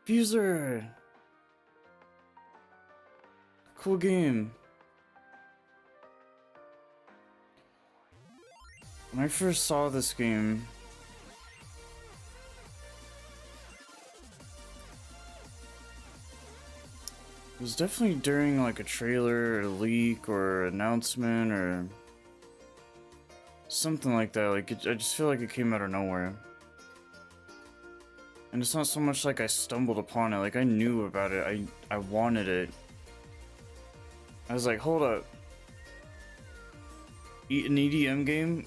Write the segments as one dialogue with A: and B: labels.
A: Fuser! Cool game. When I first saw this game, it was definitely during like a trailer or a leak or announcement or something like that. Like I just feel like it came out of nowhere. And it's not so much like I stumbled upon it, like I knew about it, I wanted it. I was like, hold up. An EDM game?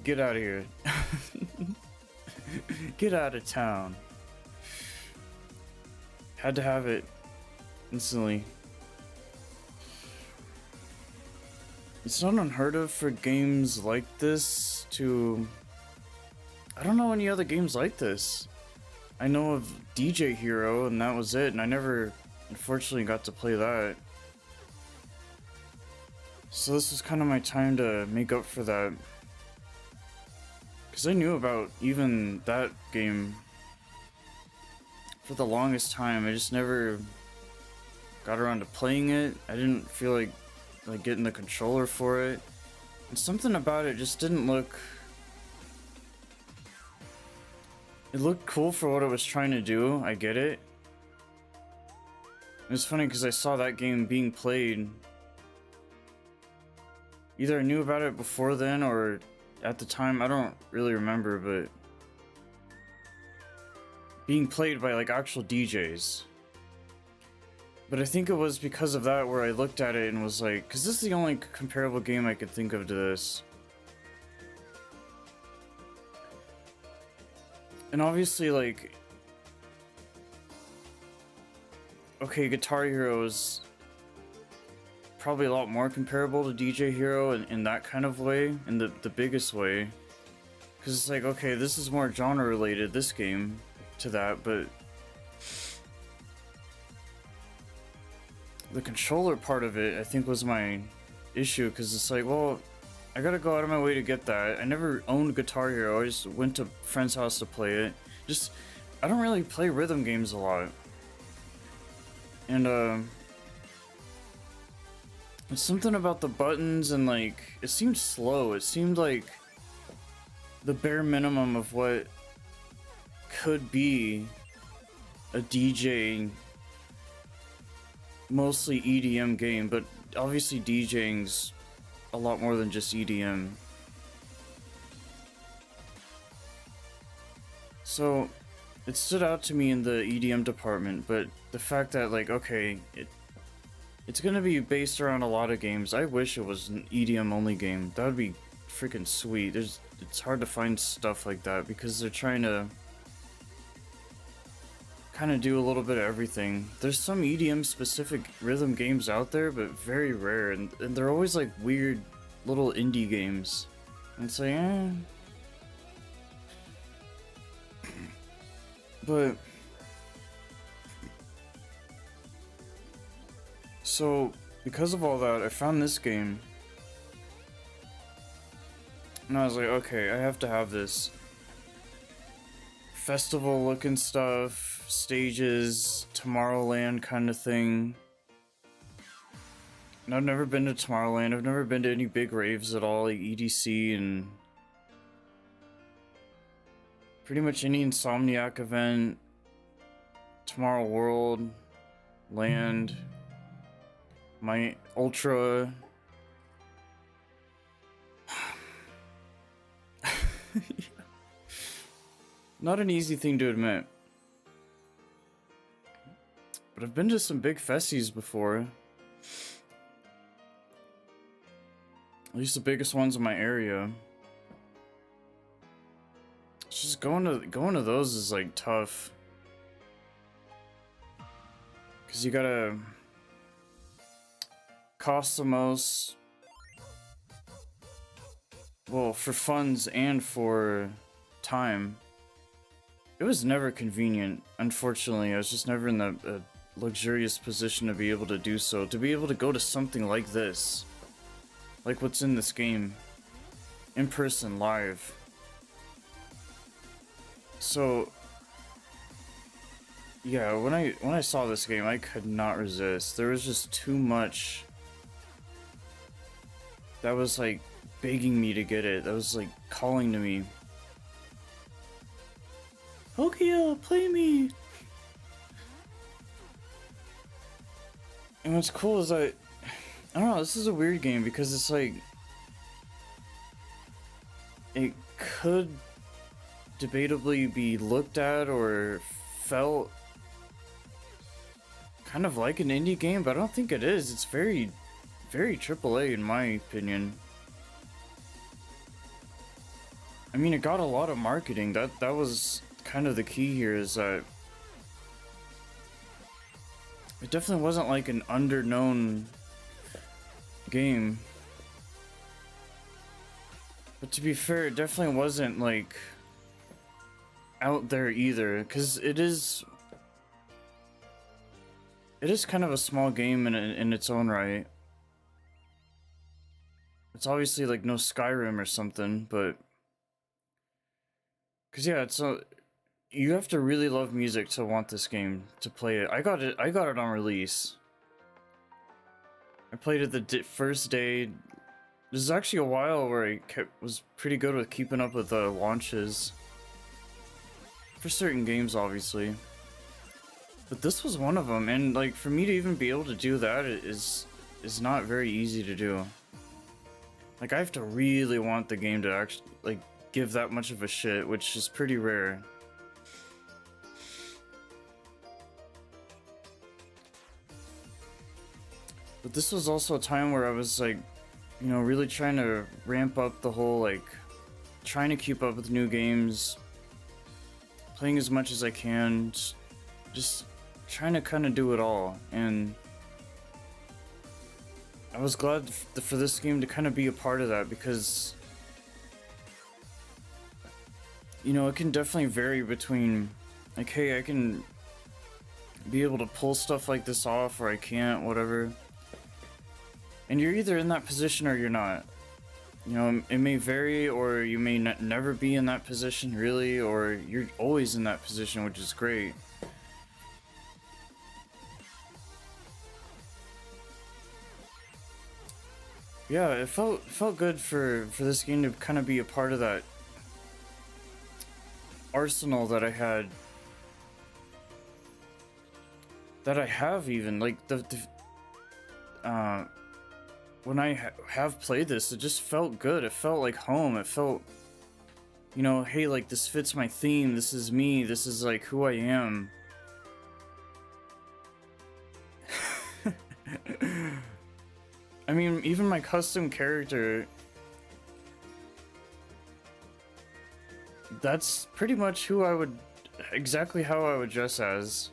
A: Get out of here. Get out of town. Had to have it instantly. It's not unheard of for games like this to... I don't know any other games like this. I know of DJ Hero and that was it, and I never unfortunately got to play that. So this was kind of my time to make up for that. Because I knew about even that game for the longest time. I just never got around to playing it. I didn't feel like getting the controller for it. And something about it just didn't look... It looked cool for what it was trying to do, I get it. It's funny because I saw that game being played. Either I knew about it before then or at the time, I don't really remember, but being played by like actual DJs. But I think it was because of that where I looked at it and was like, because this is the only comparable game I could think of to this. And obviously, like, okay, Guitar Hero is probably a lot more comparable to DJ Hero in that kind of way, in the biggest way. Because it's like, okay, this is more genre related, this game, to that, but the controller part of it, I think, was my issue, because it's like, well, I gotta go out of my way to get that. I never owned Guitar Hero, I just went to a friend's house to play it. I don't really play rhythm games a lot. And, it's something about the buttons and, like, it seemed slow. It seemed like the bare minimum of what could be a DJ, mostly EDM game, but obviously DJing's a lot more than just EDM. So it stood out to me in the EDM department, but the fact that, like, okay, it's gonna be based around a lot of games. I wish it was an EDM only game. That would be freaking sweet. It's hard to find stuff like that because they're trying to kind of do a little bit of everything. There's some EDM specific rhythm games out there, but very rare, and they're always like weird little indie games. And it's like, eh. But so because of all that, I found this game and I was like, okay, I have to have this. Festival looking stuff, stages, Tomorrowland kind of thing. And I've never been to Tomorrowland, I've never been to any big raves at all, like EDC and pretty much any Insomniac event, Tomorrow World, Land, my Ultra. Not an easy thing to admit. But I've been to some big festies before. At least the biggest ones in my area. It's just going to those is like tough. Cause you gotta cost the most. Well, for funds and for time. It was never convenient, unfortunately. I was just never in the luxurious position to be able to do so. To be able to go to something like this. Like what's in this game. In person, live. So yeah, when I saw this game, I could not resist. There was just too much that was like begging me to get it. That was like calling to me. Pokia, play me. And what's cool is I don't know, this is a weird game because it's like it could debatably be looked at or felt kind of like an indie game, but I don't think it is. It's very, very AAA in my opinion. I mean, it got a lot of marketing. That was kind of the key here, is that it definitely wasn't like an underknown game. But to be fair, it definitely wasn't like out there either, because it is kind of a small game in its own right. It's obviously like no Skyrim or something, but because yeah, it's a, you have to really love music to want this game, to play it. I got it on release. I played it the first day. This is actually a while where I was pretty good with keeping up with the launches for certain games, obviously. But this was one of them, and like for me to even be able to do that is not very easy to do. Like I have to really want the game to actually like give that much of a shit, which is pretty rare. But this was also a time where I was like, you know, really trying to ramp up the whole like trying to keep up with new games, playing as much as I can, just trying to kind of do it all. And I was glad for this game to kind of be a part of that, because you know, it can definitely vary between like, hey, I can be able to pull stuff like this off, or I can't, whatever. And you're either in that position or you're not. You know, it may vary, or you may never be in that position really, or you're always in that position, which is great. Yeah, it felt good for this game to kind of be a part of that arsenal that I had, that I have even like when I have played this, it just felt good. It felt like home. It felt, you know, hey, like this fits my theme. This is me. This is like who I am. I mean, even my custom character, that's pretty much who I would, exactly how I would dress as.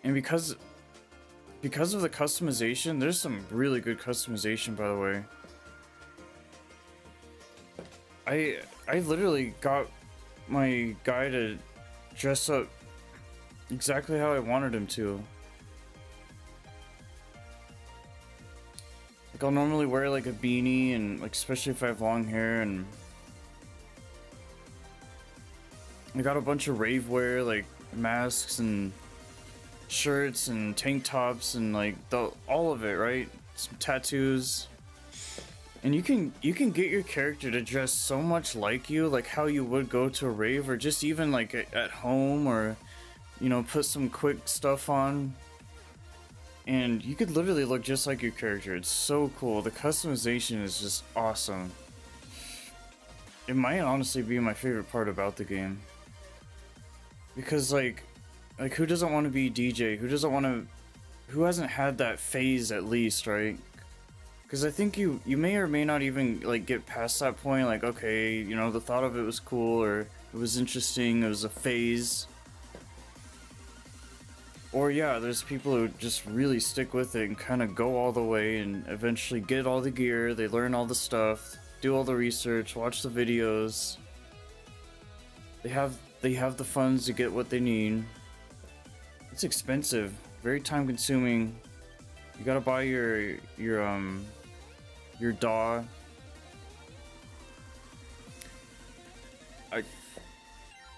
A: And because of the customization, there's some really good customization, by the way. I literally got my guy to dress up exactly how I wanted him to. Like I'll normally wear like a beanie, and like especially if I have long hair, and I got a bunch of rave wear, like masks and shirts and tank tops and like all of it, right? Some tattoos. And you can get your character to dress so much like you, like how you would go to a rave, or just even like at home, or you know, put some quick stuff on, and you could literally look just like your character. It's so cool. The customization is just awesome. It might honestly be my favorite part about the game, because like who doesn't want to be DJ? Who doesn't want to, who hasn't had that phase at least, right? Because I think you may or may not even like get past that point, like, okay, you know, the thought of it was cool, or it was interesting, it was a phase. Or yeah, there's people who just really stick with it and kind of go all the way and eventually get all the gear, they learn all the stuff, do all the research, watch the videos. They have the funds to get what they need. It's expensive, very time consuming. You gotta buy your DAW.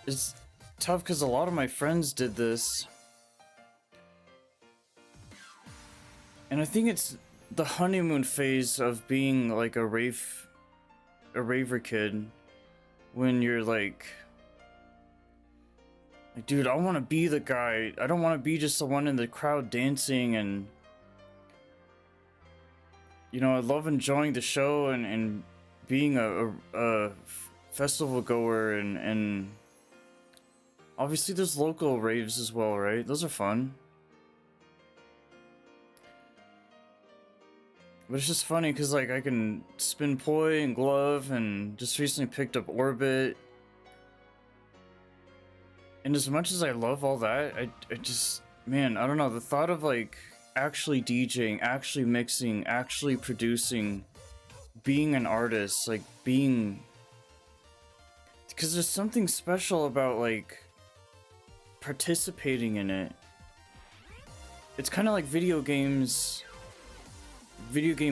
A: it's tough because a lot of my friends did this, and I think it's the honeymoon phase of being like a raver kid, when you're like, dude, I want to be the guy. I don't want to be just the one in the crowd dancing, and I love enjoying the show and being a festival goer, and obviously there's local raves as well, right? Those are fun. But it's just funny because like I can spin Poi and Glove, and just recently picked up Orbit. And as much as I love all that, I just, man, I don't know, the thought of like actually DJing, actually mixing, actually producing, being an artist, like being, because there's something special about like participating in it. It's kind of like video game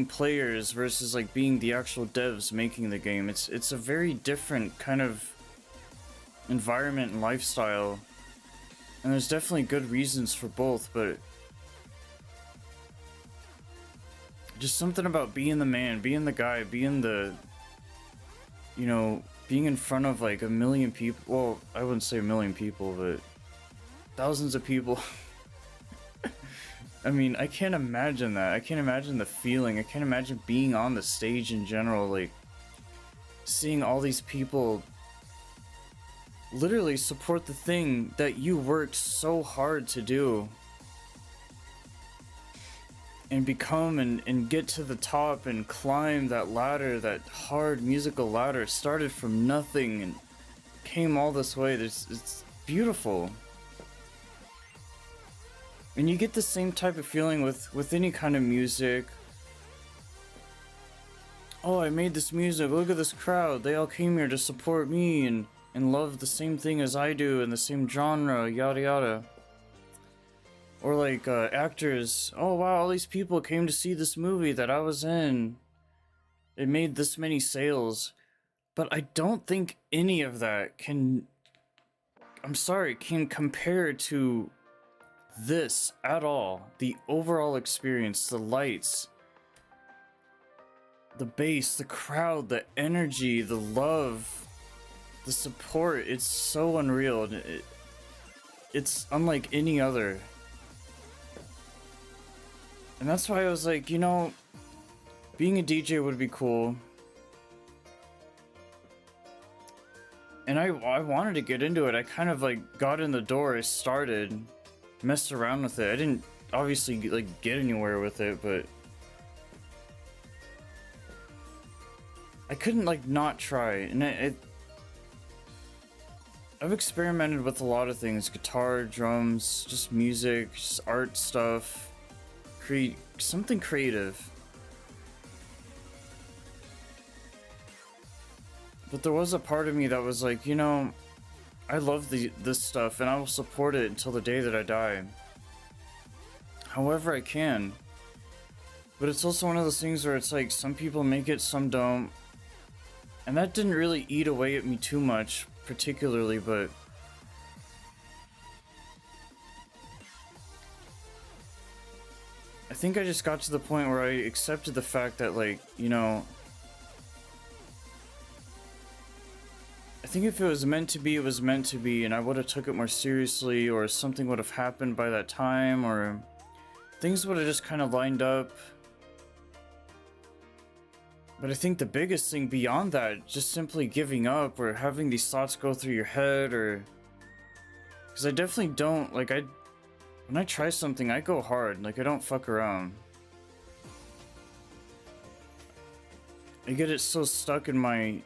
A: players versus like being the actual devs making the game. It's a very different kind of environment and lifestyle, and there's definitely good reasons for both, but just something about being the man, being the guy, being the, being in front of like a million people. Well, I wouldn't say a million people, but thousands of people. I mean, I can't imagine that. I can't imagine the feeling. I can't imagine being on the stage in general, like seeing all these people literally support the thing that you worked so hard to do, and become and get to the top and climb that ladder, that hard musical ladder, started from nothing and came all this way. It's beautiful. And you get the same type of feeling with any kind of music. Oh, I made this music, look at this crowd, they all came here to support me and love the same thing as I do in the same genre, yada yada. Or like actors, oh wow, all these people came to see this movie that I was in. It made this many sales. But I don't think any of that can compare to this at all. The overall experience, the lights, the bass, the crowd, the energy, the love, the support, it's so unreal. It's unlike any other. And that's why I was like, being a DJ would be cool. And I wanted to get into it. I kind of like got in the door, I started, messed around with it. I didn't obviously like get anywhere with it, but I couldn't like not try. And I've experimented with a lot of things: guitar, drums, just music, just art stuff, create something creative. But there was a part of me that was like, I love this stuff and I will support it until the day that I die. However I can. But it's also one of those things where it's like some people make it, some don't. And that didn't really eat away at me too much, particularly, but I think I just got to the point where I accepted the fact that, like, I think if it was meant to be, it was meant to be, and I would have took it more seriously, or something would have happened by that time, or things would have just kind of lined up. But I think the biggest thing beyond that, just simply giving up or having these thoughts go through your head, or because I definitely don't, like, when I try something, I go hard, like I don't fuck around. I get it so stuck in my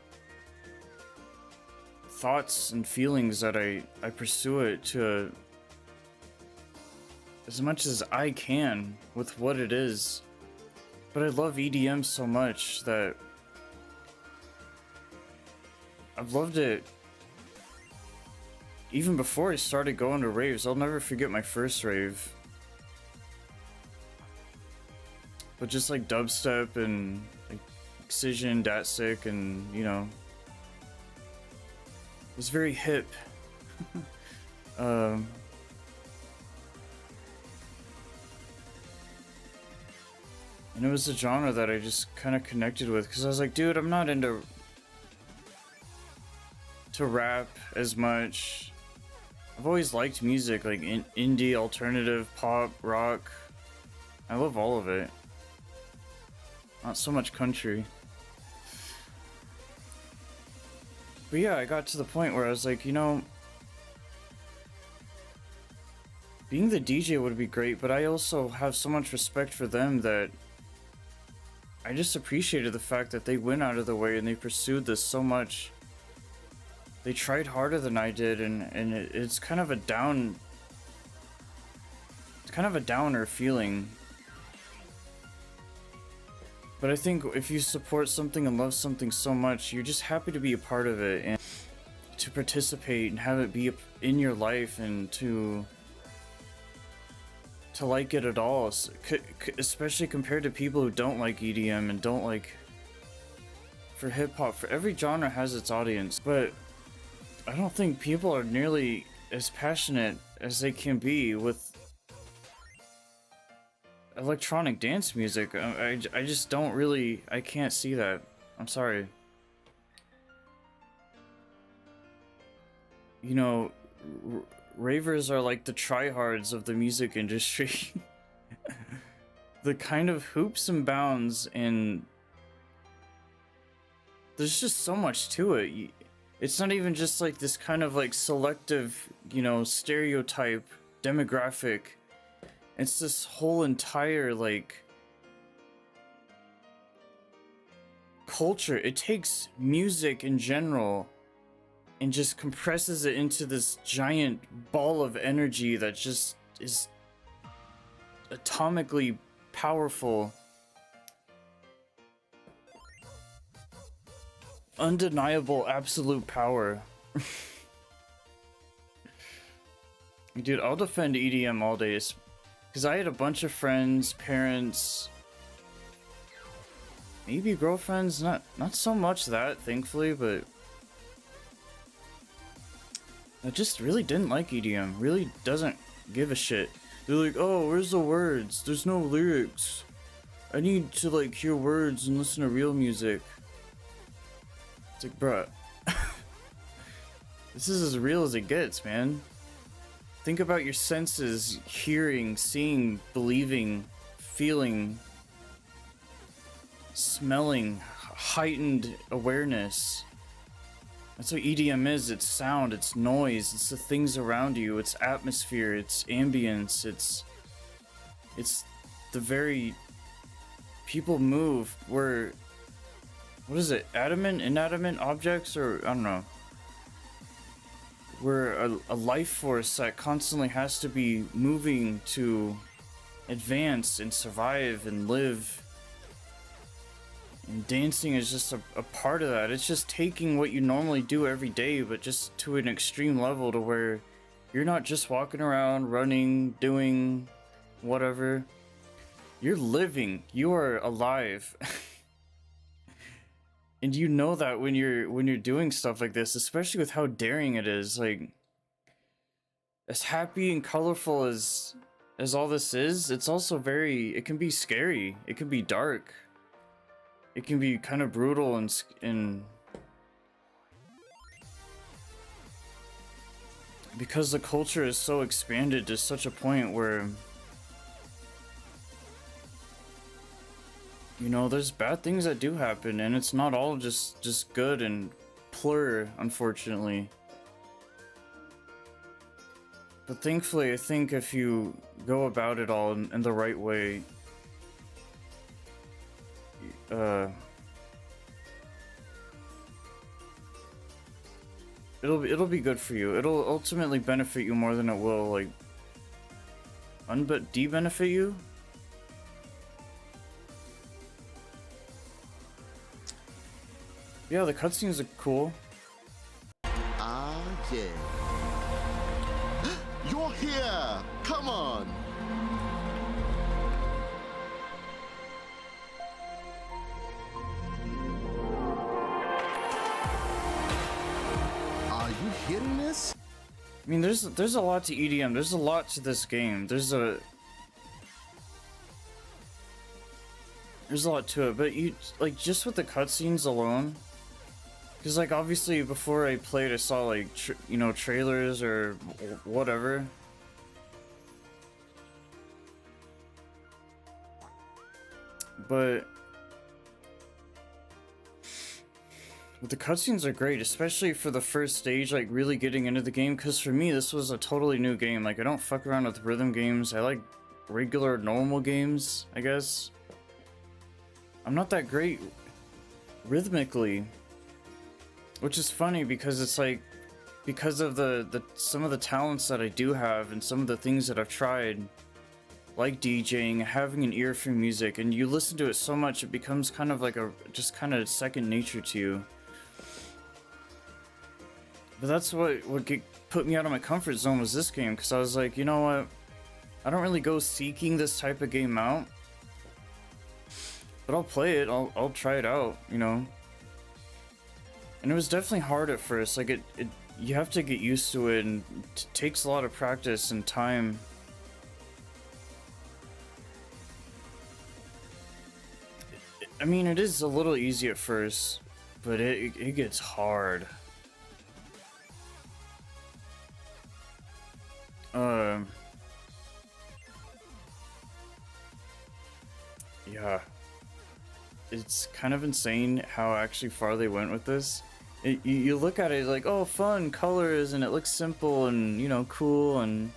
A: thoughts and feelings that I pursue it to as much as I can with what it is. But I love EDM so much that I've loved it even before I started going to raves. I'll never forget my first rave. But just like dubstep and like Excision, Datsik, and it was very hip. um, and it was a genre that I just kind of connected with because I was like, dude, I'm not into rap as much. I've always liked music, like indie, alternative, pop, rock. I love all of it. Not so much country. But yeah, I got to the point where I was like, you know, being the DJ would be great, but I also have so much respect for them that I just appreciated the fact that they went out of the way and they pursued this so much. They tried harder than I did, and it's kind of a down... It's kind of a downer feeling. But I think if you support something and love something so much, you're just happy to be a part of it and to participate and have it be in your life and to like it at all, especially compared to people who don't like EDM and don't like... For hip-hop, for every genre has its audience, but I don't think people are nearly as passionate as they can be with electronic dance music. I just don't really... I can't see that. I'm sorry. You know, ravers are like the tryhards of the music industry. The kind of hoops and bounds, and there's just so much to it. It's not even just like this kind of like selective, you know, stereotype demographic. It's this whole entire like culture. It takes music in general and just compresses it into this giant ball of energy that just is atomically powerful. Undeniable absolute power. Dude, I'll defend EDM all day because I had a bunch of friends, parents, maybe girlfriends, not so much that, thankfully, but I just really didn't like EDM. Really doesn't give a shit. They're like, oh, where's the words? There's no lyrics. I need to like hear words and listen to real music. It's like, bruh. This is as real as it gets, man. Think about your senses: hearing, seeing, believing, feeling, smelling, heightened awareness. That's what EDM is. It's sound, it's noise, it's the things around you, it's atmosphere, it's ambience, it's the very... People move where... What is it? Adamant, inanimate objects, or I don't know. We're a life force that constantly has to be moving to advance and survive and live. And dancing is just a part of that. It's just taking what you normally do every day, but just to an extreme level to where you're not just walking around, running, doing whatever. You're living. You are alive. And you know that when you're doing stuff like this, especially with how daring it is. Like, as happy and colorful as all this is, it's also very... It can be scary. It can be dark. It can be kind of brutal and because the culture is so expanded to such a point where, you know, there's bad things that do happen, and it's not all just good and pure, unfortunately. But thankfully, I think if you go about it all in the right way, it'll be good for you. It'll ultimately benefit you more than it will like de-benefit you. Yeah, the cutscenes are cool.
B: Ah, yeah. You're here! Come on! Are you hearing this?
A: I mean, there's a lot to EDM. There's a lot to this game. There's a lot to it, but you like just with the cutscenes alone. Because like obviously before I played, I saw like you know, trailers or whatever. But the cutscenes are great, especially for the first stage, like really getting into the game. Because for me, this was a totally new game. Like I don't fuck around with rhythm games. I like regular, normal games, I guess. I'm not that great rhythmically, which is funny because it's like because of the some of the talents that I do have and some of the things that I've tried, like DJing, having an ear for music, and you listen to it so much it becomes kind of like a just kind of second nature to you. But that's what put me out of my comfort zone was this game, because I was like, you know what, I don't really go seeking this type of game out, but I'll play it, I'll try it out, you know. And it was definitely hard at first, like it you have to get used to it, and it takes a lot of practice and time. I mean, it is a little easy at first, but it gets hard. Yeah. It's kind of insane how actually far they went with this. You look at it like, oh, fun, colors, and it looks simple and, you know, cool, and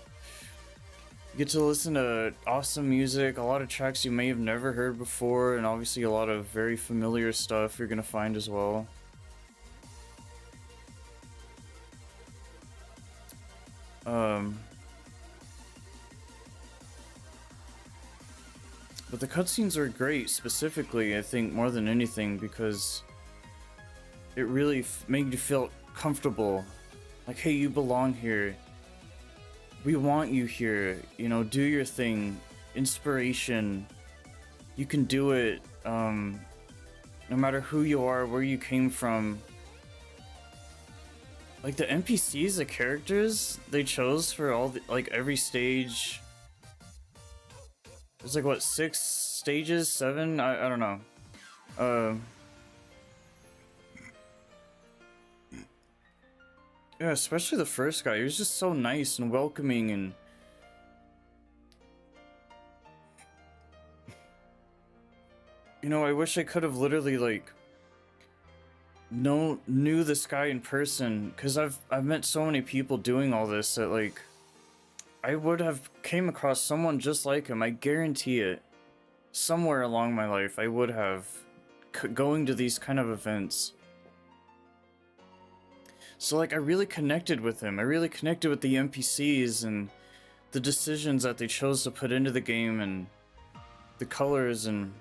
A: you get to listen to awesome music, a lot of tracks you may have never heard before, and obviously a lot of very familiar stuff you're gonna find as well. But the cutscenes are great, specifically, I think, more than anything, because it really made you feel comfortable. Like, hey, you belong here. We want you here. You know, do your thing. Inspiration. You can do it. No matter who you are, where you came from. Like, the NPCs, the characters they chose for all the, like, every stage. There's like, what, 6 stages? 7? I don't know. Yeah, especially the first guy. He was just so nice and welcoming, and you know, I wish I could have literally like knew this guy in person, because I've met so many people doing all this that like I would have came across someone just like him. I guarantee it. Somewhere along my life, I would have going to these kind of events. So like I really connected with him. I really connected with the NPCs and the decisions that they chose to put into the game and the colors, and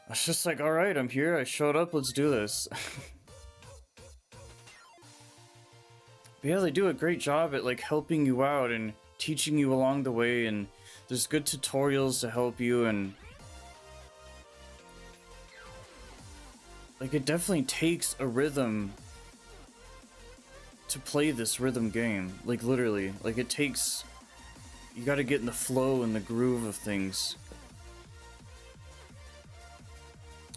A: I was just like, all right, I'm here. I showed up. Let's do this. But yeah, they do a great job at like helping you out and teaching you along the way, and there's good tutorials to help you, and like it definitely takes a rhythm to play this rhythm game. Like literally, like it takes, you got to get in the flow and the groove of things,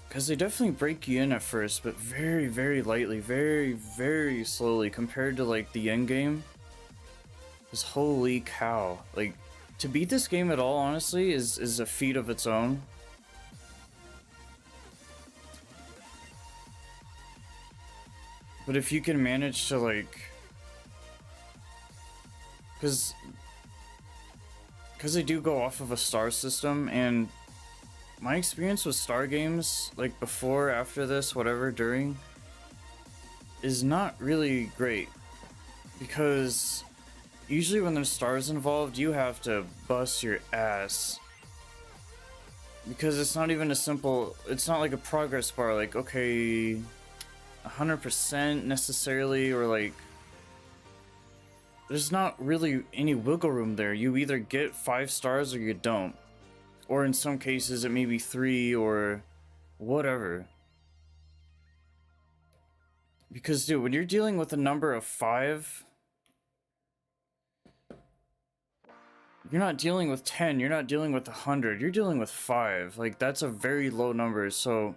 A: because they definitely break you in at first, but very, very lightly, very, very slowly compared to like the end game. Because holy cow, like to beat this game at all, honestly, is a feat of its own. But if you can manage to like, because they do go off of a star system, and my experience with star games, like before, after this, whatever, during, is not really great. Because usually when there's stars involved, you have to bust your ass. Because it's not even a simple, it's not like a progress bar, like, okay, 100% necessarily, or like, there's not really any wiggle room there. You either get 5 stars or you don't. Or in some cases, it may be 3 or whatever. Because, dude, when you're dealing with a number of 5, you're not dealing with 10, you're not dealing with 100, you're dealing with 5. Like, that's a very low number, so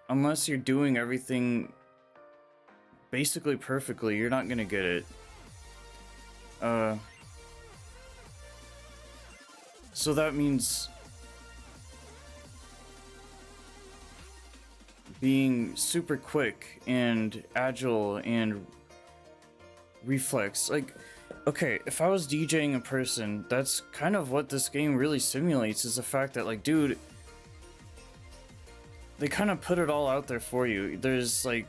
A: unless you're doing everything basically perfectly, you're not gonna get it. So that means being super quick and agile and reflex. Like, okay, if I was DJing in person, that's kind of what this game really simulates, is the fact that, like, dude, they kind of put it all out there for you. There's, like,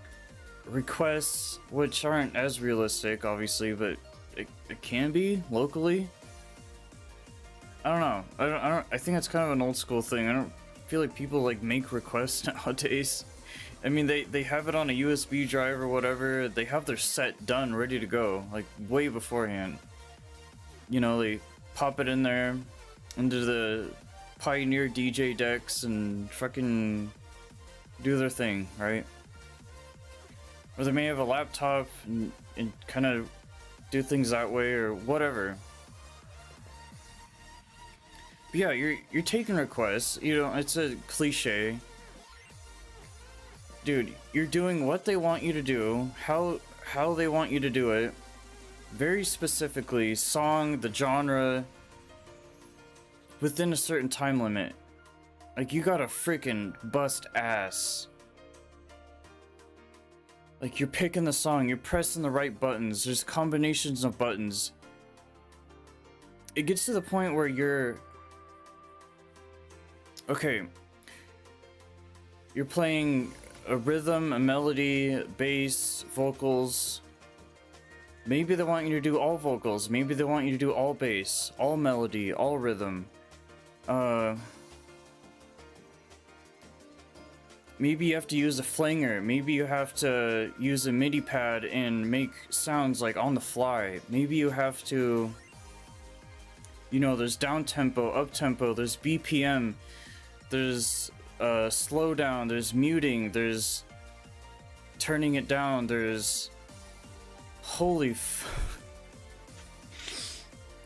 A: requests, which aren't as realistic, obviously, but it can be locally. I don't know. I think it's kind of an old school thing. I don't feel like people, like, make requests nowadays. I mean, they have it on a USB drive or whatever. They have their set done, ready to go, like, way beforehand. You know, they pop it in there into the Pioneer DJ decks and fucking do their thing, right? Or they may have a laptop and kind of do things that way or whatever. But yeah, you're taking requests. You know, it's a cliche. Dude, you're doing what they want you to do, how they want you to do it, very specifically, song, the genre, within a certain time limit. Like, you gotta freaking bust ass. Like, you're picking the song, you're pressing the right buttons, there's combinations of buttons. It gets to the point where you're... Okay. You're playing a rhythm, a melody, bass, vocals. Maybe they want you to do all vocals. Maybe they want you to do all bass, all melody, all rhythm. Maybe you have to use a flanger. Maybe you have to use a MIDI pad and make sounds like on the fly. Maybe you have to, you know, there's down tempo, up tempo, there's BPM, there's slow down, there's muting, there's turning it down, there's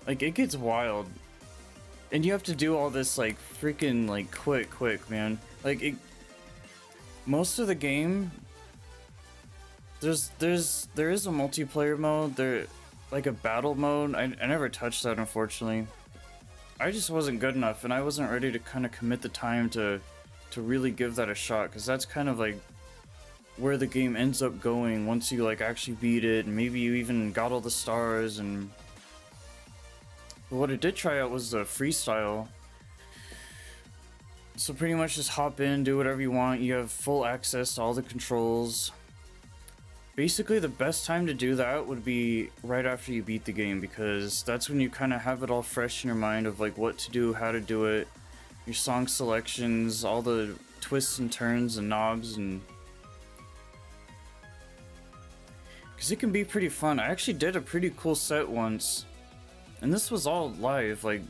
A: like, it gets wild. And you have to do all this, like, freaking, like, quick, man. Like, most of the game, there is a multiplayer mode, like a battle mode. I never touched that, unfortunately. I just wasn't good enough, and I wasn't ready to kind of commit the time to really give that a shot, because that's kind of like where the game ends up going once you, like, actually beat it, and maybe you even got all the stars. And but what I did try out was the freestyle. So pretty much just hop in, do whatever you want. You have full access to all the controls. Basically, the best time to do that would be right after you beat the game, because that's when you kind of have it all fresh in your mind of, like, what to do, how to do it, your song selections, all the twists and turns and knobs, and because it can be pretty fun. I actually did a pretty cool set once, and this was all live, like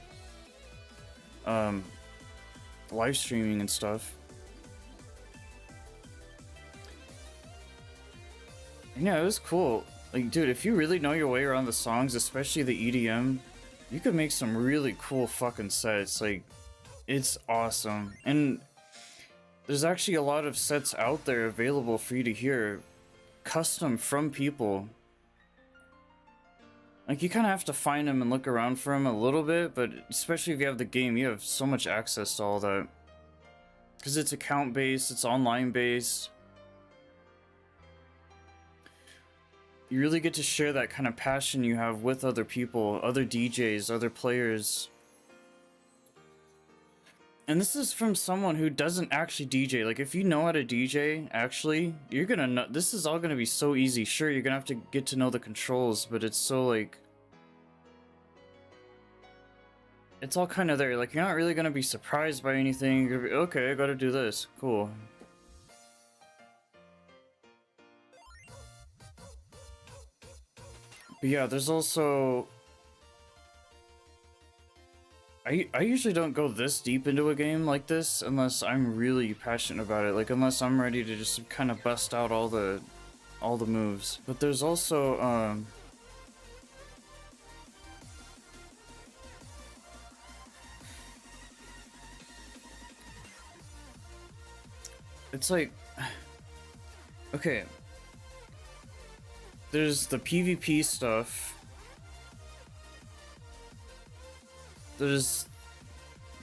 A: live streaming and stuff. And yeah, it was cool. Like, dude, if you really know your way around the songs, especially the EDM, you could make some really cool fucking sets. Like, it's awesome. And there's actually a lot of sets out there available for you to hear, custom from people. Like, you kind of have to find them and look around for them a little bit, but especially if you have the game, you have so much access to all that. Because it's account-based, it's online-based. You really get to share that kind of passion you have with other people, other DJs, other players. And this is from someone who doesn't actually DJ. Like, if you know how to DJ, actually, you're gonna know. This is all gonna be so easy. Sure, you're gonna have to get to know the controls, but it's so, like, it's all kind of there. Like, you're not really gonna be surprised by anything. You're gonna be, okay, I gotta do this. Cool. But yeah, there's also... I usually don't go this deep into a game like this unless I'm really passionate about it. Like, unless I'm ready to just kind of bust out all the moves. But there's also it's like, okay, there's the PvP stuff, there's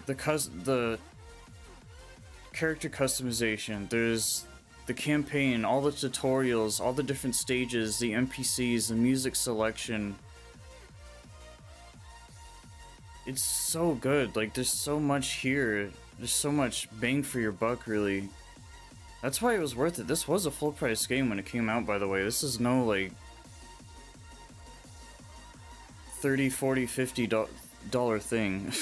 A: the character customization, there's the campaign, all the tutorials, all the different stages, the NPCs, the music selection. It's so good. Like, there's so much here. There's so much bang for your buck, really. That's why it was worth it. This was a full price game when it came out, by the way. This is no, like, $30, $40, $50 thing.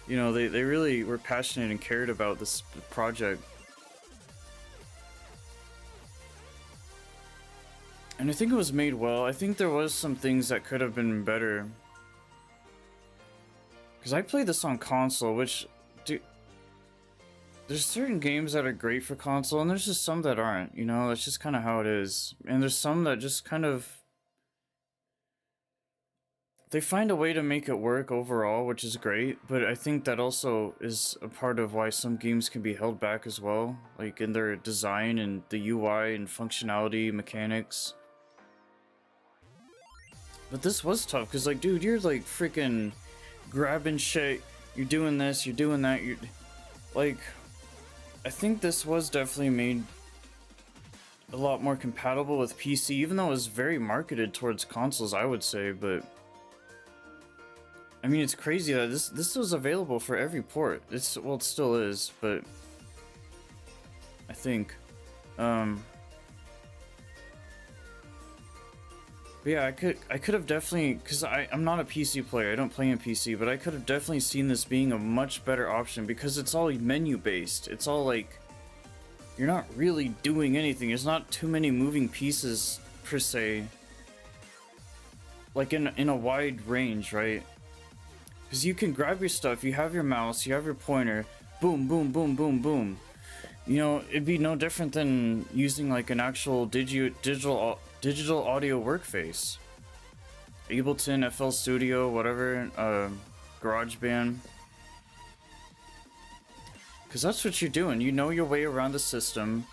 A: You know, they really were passionate and cared about this project. And I think it was made well. I think there was some things that could have been better. Because I played this on console, which, dude, there's certain games that are great for console, and there's just some that aren't, you know? That's just kind of how it is. And there's some that just kind of... They find a way to make it work overall, which is great, but I think that also is a part of why some games can be held back as well, like in their design and the UI and functionality, mechanics. But this was tough, because, like, dude, you're, like, freaking grabbing shit, you're doing this, you're doing that, you're... Like, I think this was definitely made a lot more compatible with PC, even though it was very marketed towards consoles, I would say, but... I mean, it's crazy that this was available for every port. Well, it still is, but... I think, But yeah, I could have definitely, because I'm not a PC player, I don't play on PC, but I could have definitely seen this being a much better option because it's all menu based. It's all like, you're not really doing anything. There's not too many moving pieces per se, like in a wide range, right? Because you can grab your stuff, you have your mouse, you have your pointer, boom, boom, boom, boom, boom. You know, it'd be no different than using like an actual digital audio workface. Ableton, FL Studio, whatever, GarageBand. Because that's what you're doing. You know your way around the system.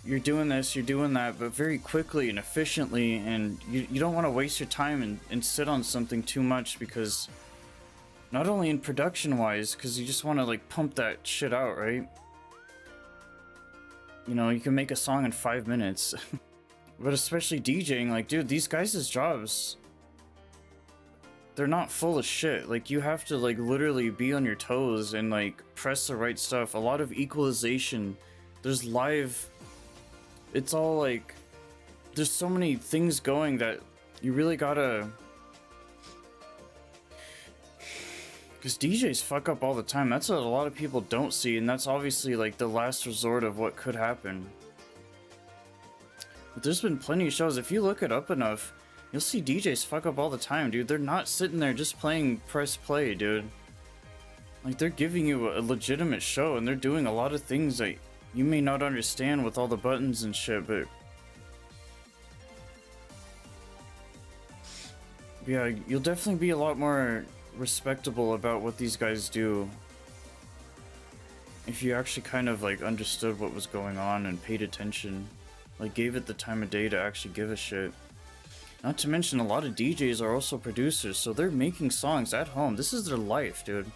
A: You're doing this, you're doing that, but very quickly and efficiently, and you don't want to waste your time and sit on something too much, because not only in production wise, because you just want to like pump that shit out, right? You know, you can make a song in 5 minutes. But especially DJing, like, dude, these guys' jobs, they're not full of shit. Like, you have to, like, literally be on your toes and, like, press the right stuff. A lot of equalization. There's live... It's all, like... There's so many things going that you really gotta... Because DJs fuck up all the time. That's what a lot of people don't see, and that's obviously, like, the last resort of what could happen. But there's been plenty of shows. If you look it up enough, you'll see DJs fuck up all the time, dude. They're not sitting there just playing press play, dude. Like, they're giving you a legitimate show, and they're doing a lot of things that you may not understand with all the buttons and shit, but... Yeah, you'll definitely be a lot more respectable about what these guys do if you actually kind of, like, understood what was going on and paid attention. Like, gave it the time of day to actually give a shit. Not to mention, a lot of DJs are also producers, so they're making songs at home. This is their life, dude.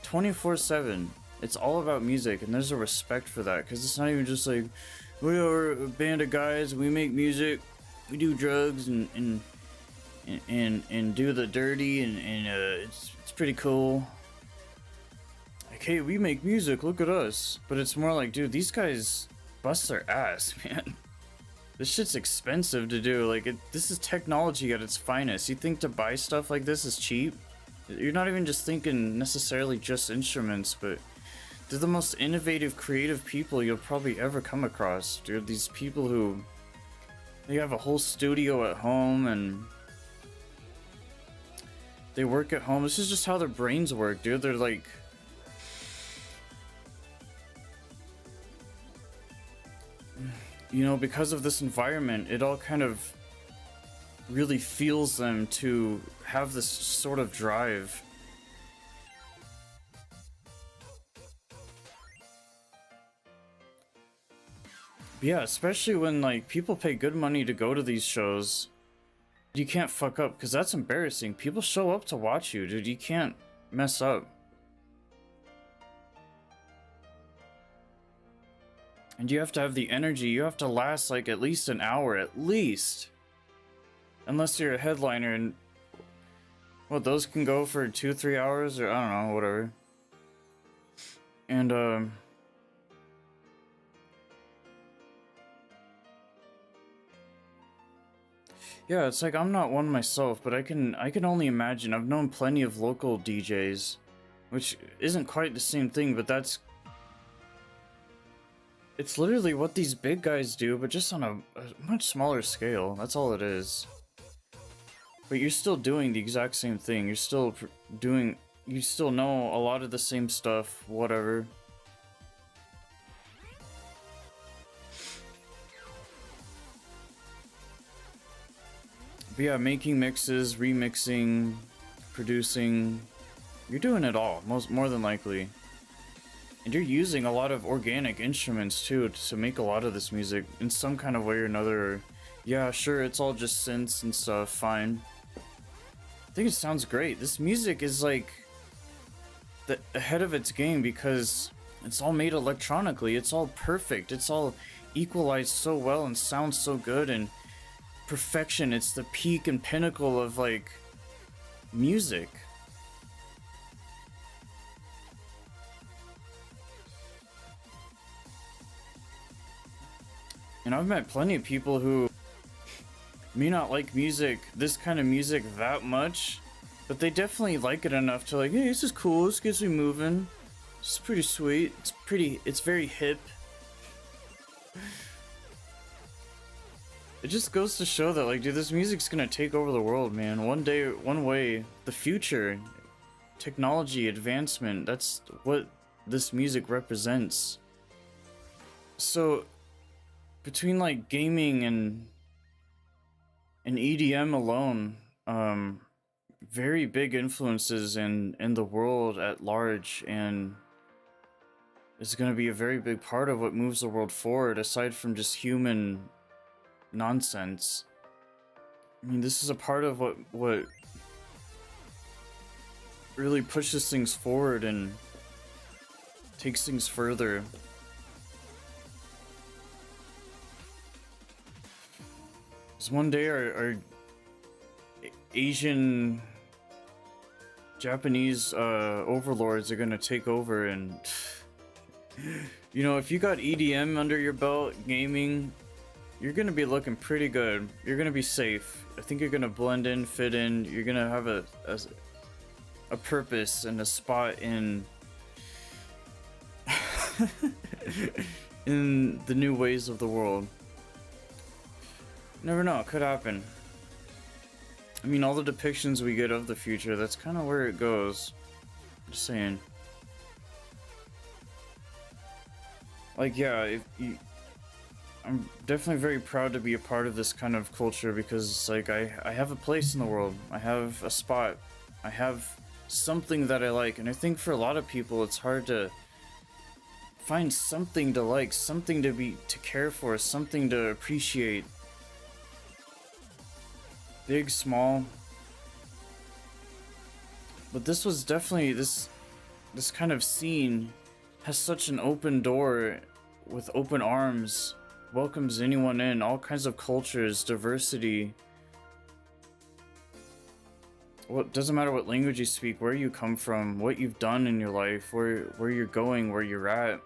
A: 24/7. It's all about music, and there's a respect for that, because it's not even just like, we are a band of guys, we make music, we do drugs, and do the dirty, and it's pretty cool. Like, hey, we make music, look at us. But it's more like, dude, these guys bust their ass, man. This shit's expensive to do. Like, this is technology at its finest. You think to buy stuff like this is cheap? You're not even just thinking necessarily just instruments, but they're the most innovative, creative people you'll probably ever come across, dude. These people who, they have a whole studio at home, and they work at home. This is just how their brains work, dude. They're like... You know, because of this environment, it all kind of really fuels them to have this sort of drive. Yeah, especially when like people pay good money to go to these shows. You can't fuck up because that's embarrassing. People show up to watch you, dude. You can't mess up. And you have to have the energy. You have to last like at least an hour, at least. Unless you're a headliner and well, those can go for 2-3 hours or I don't know, whatever. And yeah, it's like I'm not one myself, but I can only imagine. I've known plenty of local DJs, which isn't quite the same thing, but it's literally what these big guys do, but just on a much smaller scale. That's all it is. But you're still doing the exact same thing. You're still doing, you still know a lot of the same stuff, whatever. But yeah, making mixes, remixing, producing, you're doing it all, more than likely. And you're using a lot of organic instruments too to make a lot of this music in some kind of way or another. Yeah, sure, it's all just synths and stuff, fine. I think it sounds great. This music is like the ahead of its game because it's all made electronically. It's all perfect. It's all equalized so well and sounds so good and perfection. It's the peak and pinnacle of like music. And I've met plenty of people who may not like music, this kind of music that much, but they definitely like it enough to like, hey, this is cool, this gets me moving. It's pretty sweet. It's very hip. It just goes to show that like, dude, this music's gonna take over the world, man. One day, one way, the future, technology, advancement, that's what this music represents. So, between like gaming and EDM alone, very big influences in the world at large, and it's going to be a very big part of what moves the world forward aside from just human nonsense. I mean, this is a part of what really pushes things forward and takes things further. Because one day our Asian, Japanese overlords are gonna take over, and you know, if you got EDM under your belt, gaming, you're gonna be looking pretty good. You're gonna be safe. I think you're gonna blend in, fit in. You're gonna have a purpose and a spot in in the new ways of the world. Never know, it could happen. I mean, all the depictions we get of the future, that's kind of where it goes. Just saying. Like, yeah, I'm definitely very proud to be a part of this kind of culture because, like, I have a place in the world. I have a spot. I have something that I like. And I think for a lot of people, it's hard to find something to like, something to care for, something to appreciate. Big, small. But this was definitely, this kind of scene has such an open door with open arms, welcomes anyone in, all kinds of cultures, diversity. What doesn't matter what language you speak, where you come from, what you've done in your life, where you're going, where you're at.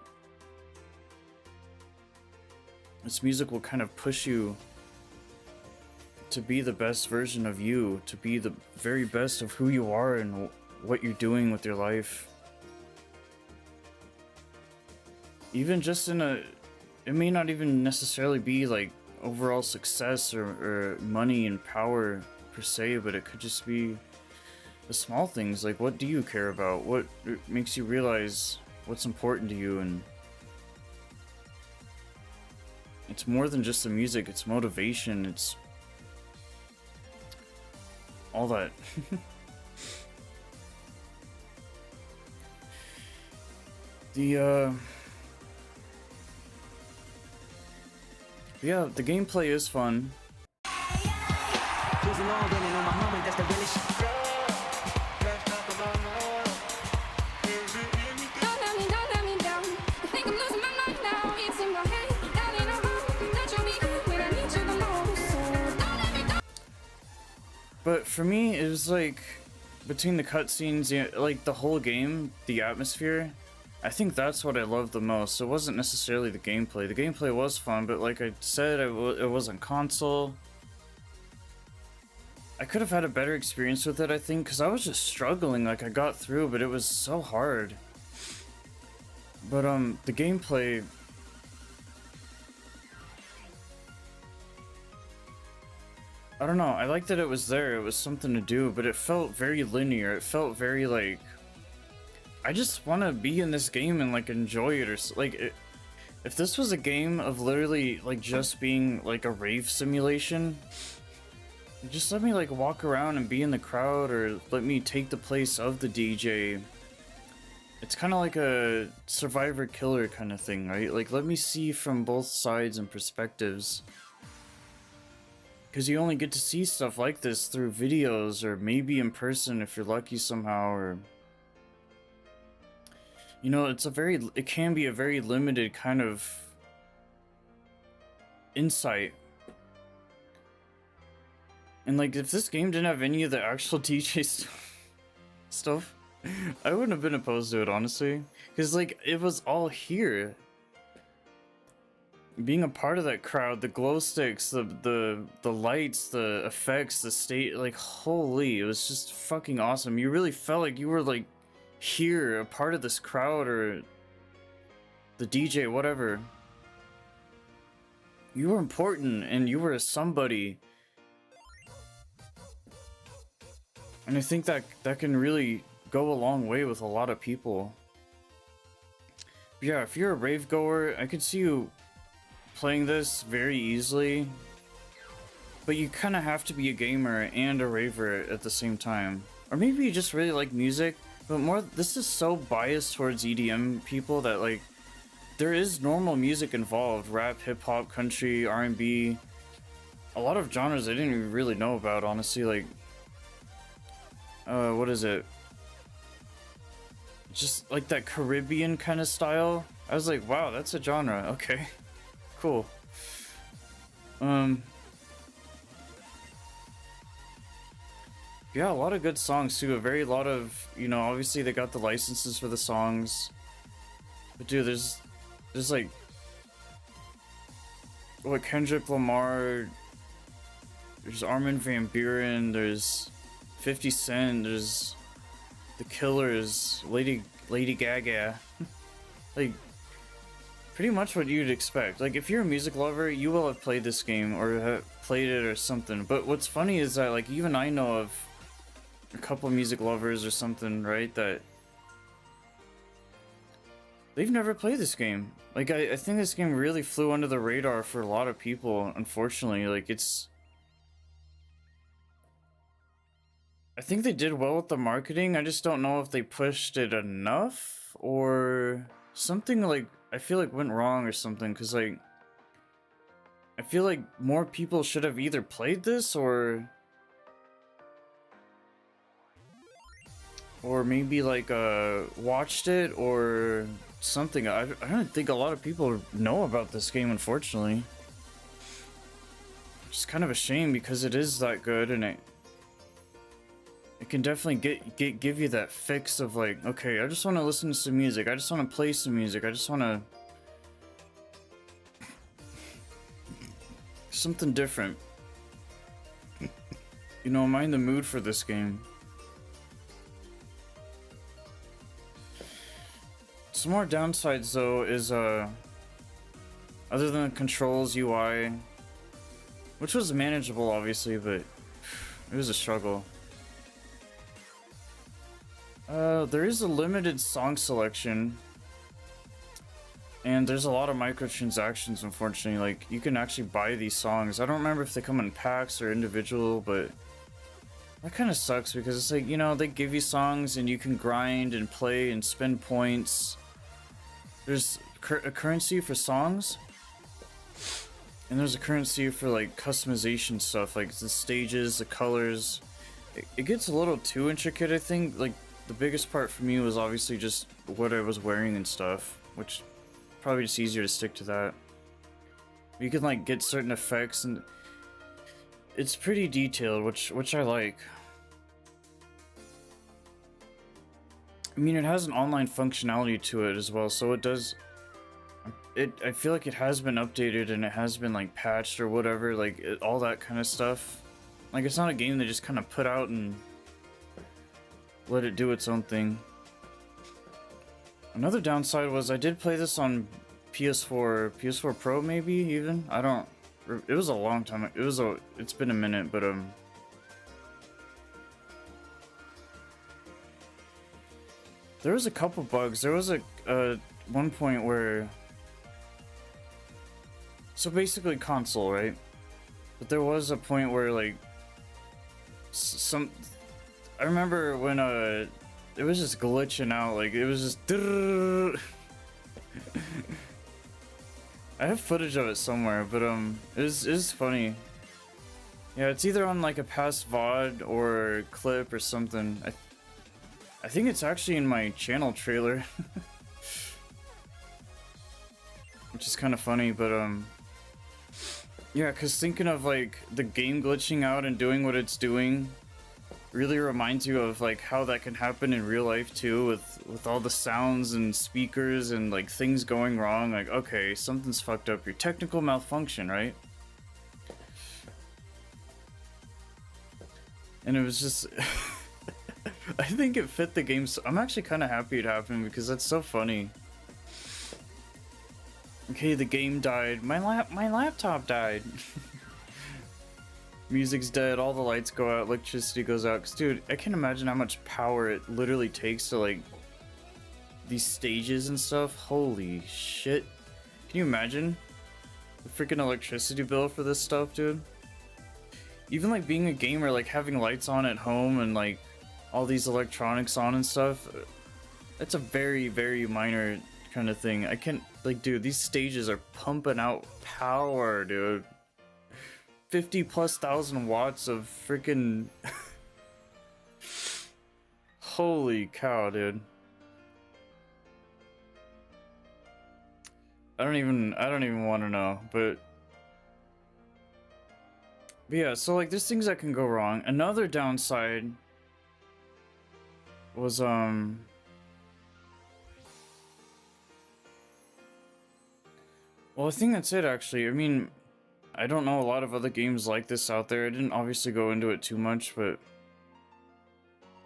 A: This music will kind of push you to be the best version of you, to be the very best of who you are and what you're doing with your life. Even just it may not even necessarily be like overall success or money and power per se, but it could just be the small things, like what do you care about? What makes you realize what's important to you? And it's more than just the music, it's motivation, it's all that. Yeah, the gameplay is fun.
C: Cruising on, running on my homie, that's the realest shit.
D: Don't let me down. I think I'm losing my mind now. It's in my head, down in a hole. That you'll be good when I need you the most. So don't let me down.
A: But for me, it was like between the cutscenes, like the whole game, the atmosphere. I think that's what I loved the most. It wasn't necessarily the gameplay. The gameplay was fun, but like I said, it wasn't console. I could have had a better experience with it, I think, because I was just struggling. Like I got through, but it was so hard. But the gameplay. I don't know. I liked that it was there. It was something to do, but it felt very linear. It felt very like. I just want to be in this game and like enjoy it, or like if this was a game of literally like just being like a rave simulation, just let me like walk around and be in the crowd, or let me take the place of the DJ. It's kind of like a survivor killer kind of thing, right? Like let me see from both sides and perspectives. Because you only get to see stuff like this through videos, or maybe in person if you're lucky somehow, or you know, it can be a very limited kind of insight. And like, if this game didn't have any of the actual DJ stuff, I wouldn't have been opposed to it, honestly. Because like, it was all here. Being a part of that crowd, the glow sticks, the lights, the effects, the state, like, holy, it was just fucking awesome. You really felt like you were like here, a part of this crowd, or the DJ, whatever. You were important, and you were somebody. And I think that can really go a long way with a lot of people. But yeah, if you're a rave goer, I could see you playing this very easily. But you kind of have to be a gamer and a raver at the same time. Or maybe you just really like music. But more, this is so biased towards EDM people that like, there is normal music involved. Rap, hip-hop, country, R&B. A lot of genres I didn't even really know about, honestly. Like, what is it? Just like that Caribbean kind of style. I was like, wow, that's a genre. Okay, cool. Yeah, a lot of good songs too. A lot of, you know, obviously they got the licenses for the songs. But dude, there's like, what, Kendrick Lamar, there's Armin van Buuren, there's 50 Cent, there's The Killers, Lady Gaga. Like, pretty much what you'd expect. Like, if you're a music lover, you will have played this game or have played it or something. But what's funny is that, like, even I know of a couple of music lovers or something, right, that they've never played this game. Like, I think this game really flew under the radar for a lot of people, unfortunately. Like, I think they did well with the marketing. I just don't know if they pushed it enough, or something, like, I feel like went wrong or something, because, like, I feel like more people should have either played this or maybe like watched it or something. I don't think a lot of people know about this game, unfortunately. It's kind of a shame because it is that good, and it can definitely give you that fix of like, okay, I just want to listen to some music, I just want to play some music, I just want to something different. You know, am I in the mood for this game? Some more downsides though is other than the controls, UI, which was manageable obviously, but it was a struggle. There is a limited song selection, and there's a lot of microtransactions, unfortunately. Like, you can actually buy these songs. I don't remember if they come in packs or individual, but that kind of sucks because it's like, you know, they give you songs and you can grind and play and spend points. There's a currency for songs, And there's a currency for like customization stuff, like the stages, the colors. It gets a little too intricate, I think. Like the biggest part for me was obviously just what I was wearing and stuff, which probably just easier to stick to that. You can like get certain effects and it's pretty detailed, which I like. I mean, it has an online functionality to it as well, so it does. I feel like it has been updated and it has been like patched or whatever, like all that kind of stuff. Like it's not a game they just kind of put out and let it do its own thing. Another downside was I did play this on PS4 Pro maybe even. I don't. It was a long time. It's been a minute, but there was a couple bugs. There was a one point where. So basically console, right? But there was a point where like I remember when it was just glitching out, like it was just I have footage of it somewhere, but it was funny. Yeah, it's either on like a past VOD or clip or something. I think it's actually in my channel trailer. Which is kind of funny, but yeah, because thinking of like the game glitching out and doing what it's doing really reminds you of like how that can happen in real life too, with all the sounds and speakers and like things going wrong. Like, okay, something's fucked up. Your technical malfunction, right? And it was just I think it fit the game. I'm actually kind of happy it happened because that's so funny. Okay, the game died. My laptop died. Music's dead. All the lights go out. Electricity goes out. Cause dude, I can't imagine how much power it literally takes to like these stages and stuff. Holy shit! Can you imagine the freaking electricity bill for this stuff, dude? Even like being a gamer, like having lights on at home and like all these electronics on and stuff. That's a very, very minor kind of thing. I can't, like, dude, these stages are pumping out power, dude. 50,000+ watts of freaking holy cow, dude. I don't even want to know, but yeah, so like there's things that can go wrong. Another downside was well, I think that's it actually. I mean, I don't know a lot of other games like this out there. I didn't obviously go into it too much, but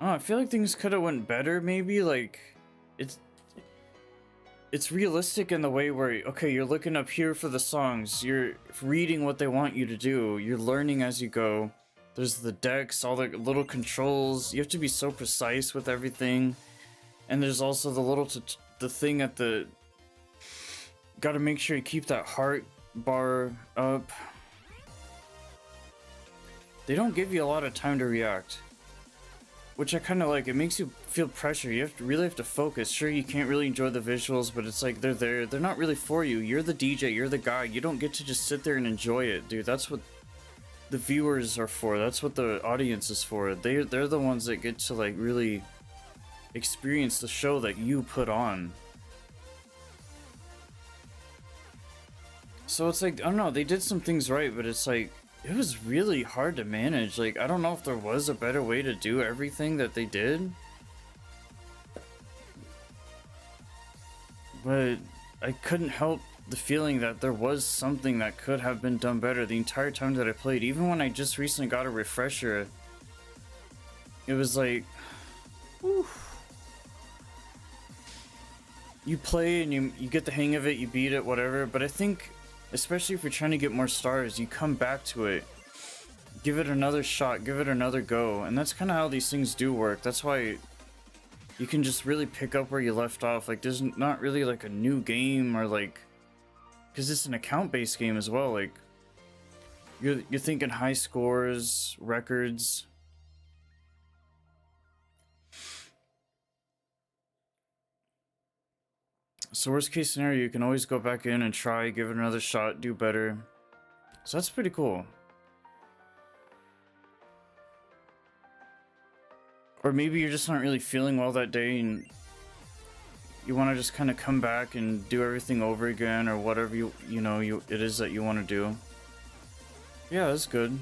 A: I feel like things could have went better maybe. Like it's realistic in the way where, okay, you're looking up here for the songs, you're reading what they want you to do, you're learning as you go. There's the decks, all the little controls. You have to be so precise with everything. And there's also the little the thing at the, gotta make sure you keep that heart bar up. They don't give you a lot of time to react, which I kind of like. It makes you feel pressure. You really have to focus. Sure, you can't really enjoy the visuals, but it's like they're there. They're not really for you. You're the DJ. You're the guy. You don't get to just sit there and enjoy it, dude. That's what the viewers are for. That's what the audience is for. They're the ones that get to like really experience the show that you put on. So it's like, I don't know, they did some things right, but it's like, it was really hard to manage. Like, I don't know if there was a better way to do everything that they did. But I couldn't help the feeling that there was something that could have been done better the entire time that I played. Even when I just recently got a refresher, it was like, whew. You play and you get the hang of it, you beat it, whatever, but I think, especially if you're trying to get more stars, you come back to it, give it another shot, give it another go, and that's kind of how these things do work. That's why you can just really pick up where you left off. Like, there's not really like a new game, or like, because it's an account-based game as well. Like, you're thinking high scores, records. So worst case scenario, you can always go back in and try, give it another shot, do better. So that's pretty cool. Or maybe you're just not really feeling well that day and you want to just kind of come back and do everything over again, or whatever you know it is that you want to do. Yeah, that's good.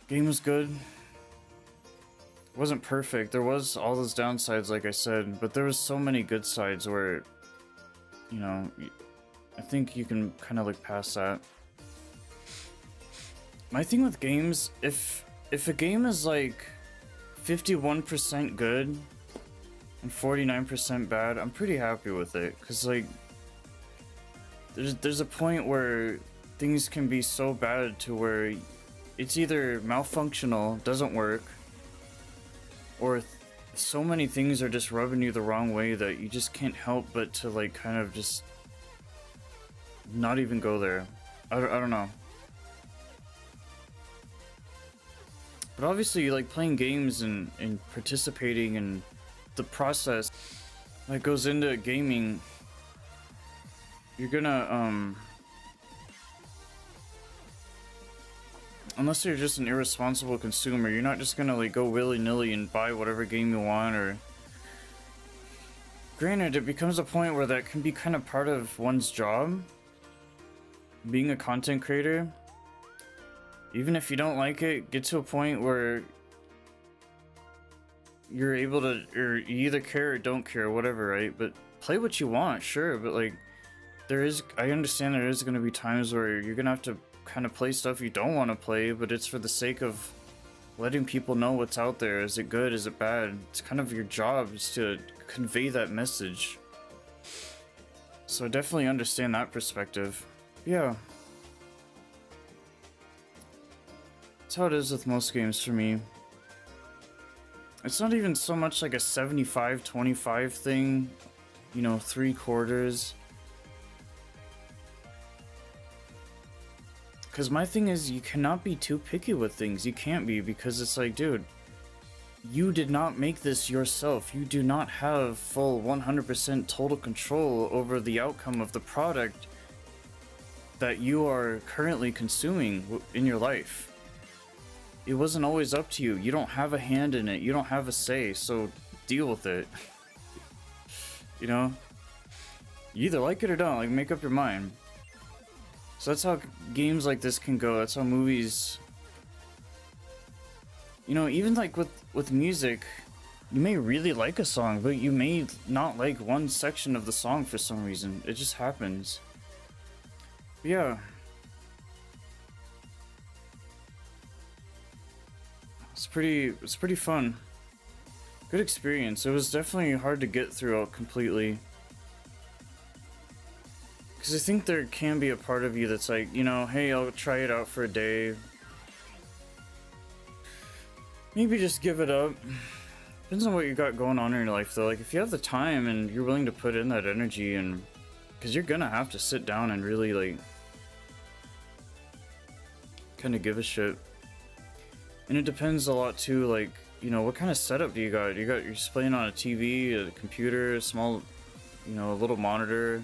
A: Game was good. It wasn't perfect. There was all those downsides, like I said, but there was so many good sides where, you know, I think you can kind of look past that. My thing with games, if a game is like 51% good and 49% bad, I'm pretty happy with it, because like there's a point where things can be so bad to where it's either malfunctional, doesn't work, or so many things are just rubbing you the wrong way that you just can't help but to like kind of just not even go there. I don't know. But obviously, like, playing games and participating in the process that goes into gaming, you're gonna, unless you're just an irresponsible consumer, you're not just gonna, like, go willy-nilly and buy whatever game you want, or... Granted, it becomes a point where that can be kind of part of one's job, being a content creator. Even if you don't like it, get to a point where you're able to, or you either care or don't care, whatever, right? But play what you want, sure, but like, I understand there is going to be times where you're going to have to kind of play stuff you don't want to play, but it's for the sake of letting people know what's out there. Is it good? Is it bad? It's kind of your job is to convey that message. So I definitely understand that perspective. Yeah. That's how it is with most games for me. It's not even so much like a 75-25 thing, you know, 3/4. Because my thing is, you cannot be too picky with things. You can't be, because it's like, dude, you did not make this yourself. You do not have full 100% total control over the outcome of the product that you are currently consuming in your life. It wasn't always up to you. You don't have a hand in it. You don't have a say, so deal with it. You know? You either like it or don't. Like, make up your mind. So that's how games like this can go. That's how movies... You know, even like with music, you may really like a song, but you may not like one section of the song for some reason. It just happens. But yeah. It's pretty fun. Good experience. It was definitely hard to get through completely. Because I think there can be a part of you that's like, you know, hey, I'll try it out for a day. Maybe just give it up. Depends on what you got going on in your life though. Like, if you have the time and you're willing to put in that energy, and because you're gonna have to sit down and really like kind of give a shit. And it depends a lot too, like, you know, what kind of setup do you got? You're just playing on a TV, a computer, a small, you know, a little monitor?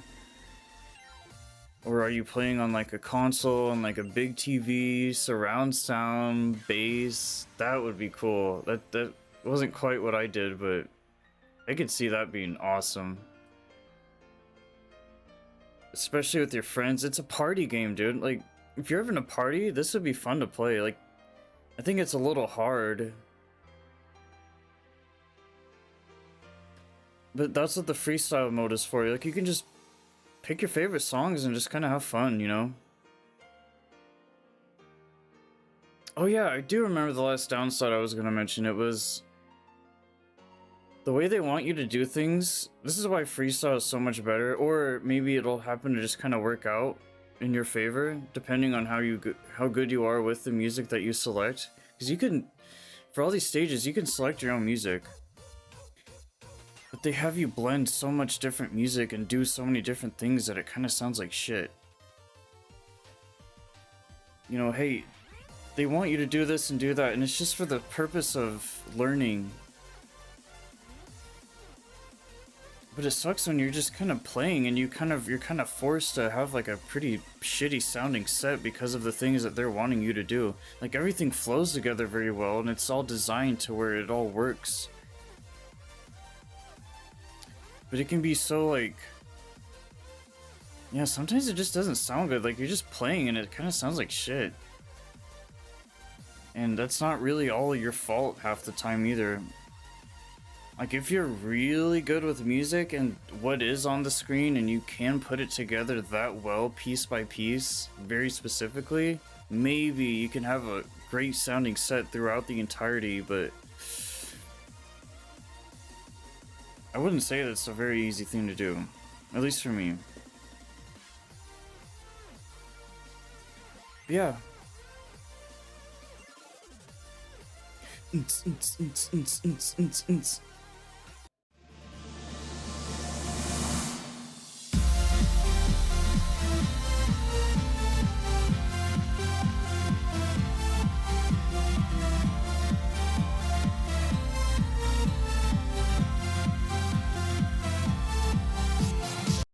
A: Or are you playing on like a console and like a big TV, surround sound, bass? That would be cool. That wasn't quite what I did, but I could see that being awesome. Especially with your friends. It's a party game, dude. Like, if you're having a party, this would be fun to play. Like, I think it's a little hard. But that's what the freestyle mode is for. Like, you can just pick your favorite songs and just kind of have fun, you know? Oh yeah, I do remember the last downside I was going to mention. It was the way they want you to do things. This is why freestyle is so much better. Or maybe it'll happen to just kind of work out in your favor, depending on how good you are with the music that you select. Because you can, for all these stages, you can select your own music. But they have you blend so much different music and do so many different things that it kind of sounds like shit. You know, hey, they want you to do this and do that, and it's just for the purpose of learning. But it sucks when you're just kind of playing and you're kind of forced to have like a pretty shitty sounding set because of the things that they're wanting you to do. Like everything flows together very well and it's all designed to where it all works. But it can be so like, yeah, sometimes it just doesn't sound good. Like you're just playing and it kind of sounds like shit. And that's not really all your fault half the time either. Like if you're really good with music and what is on the screen and you can put it together that well piece by piece, very specifically, maybe you can have a great sounding set throughout the entirety, but I wouldn't say that's a very easy thing to do, at least for me. Yeah.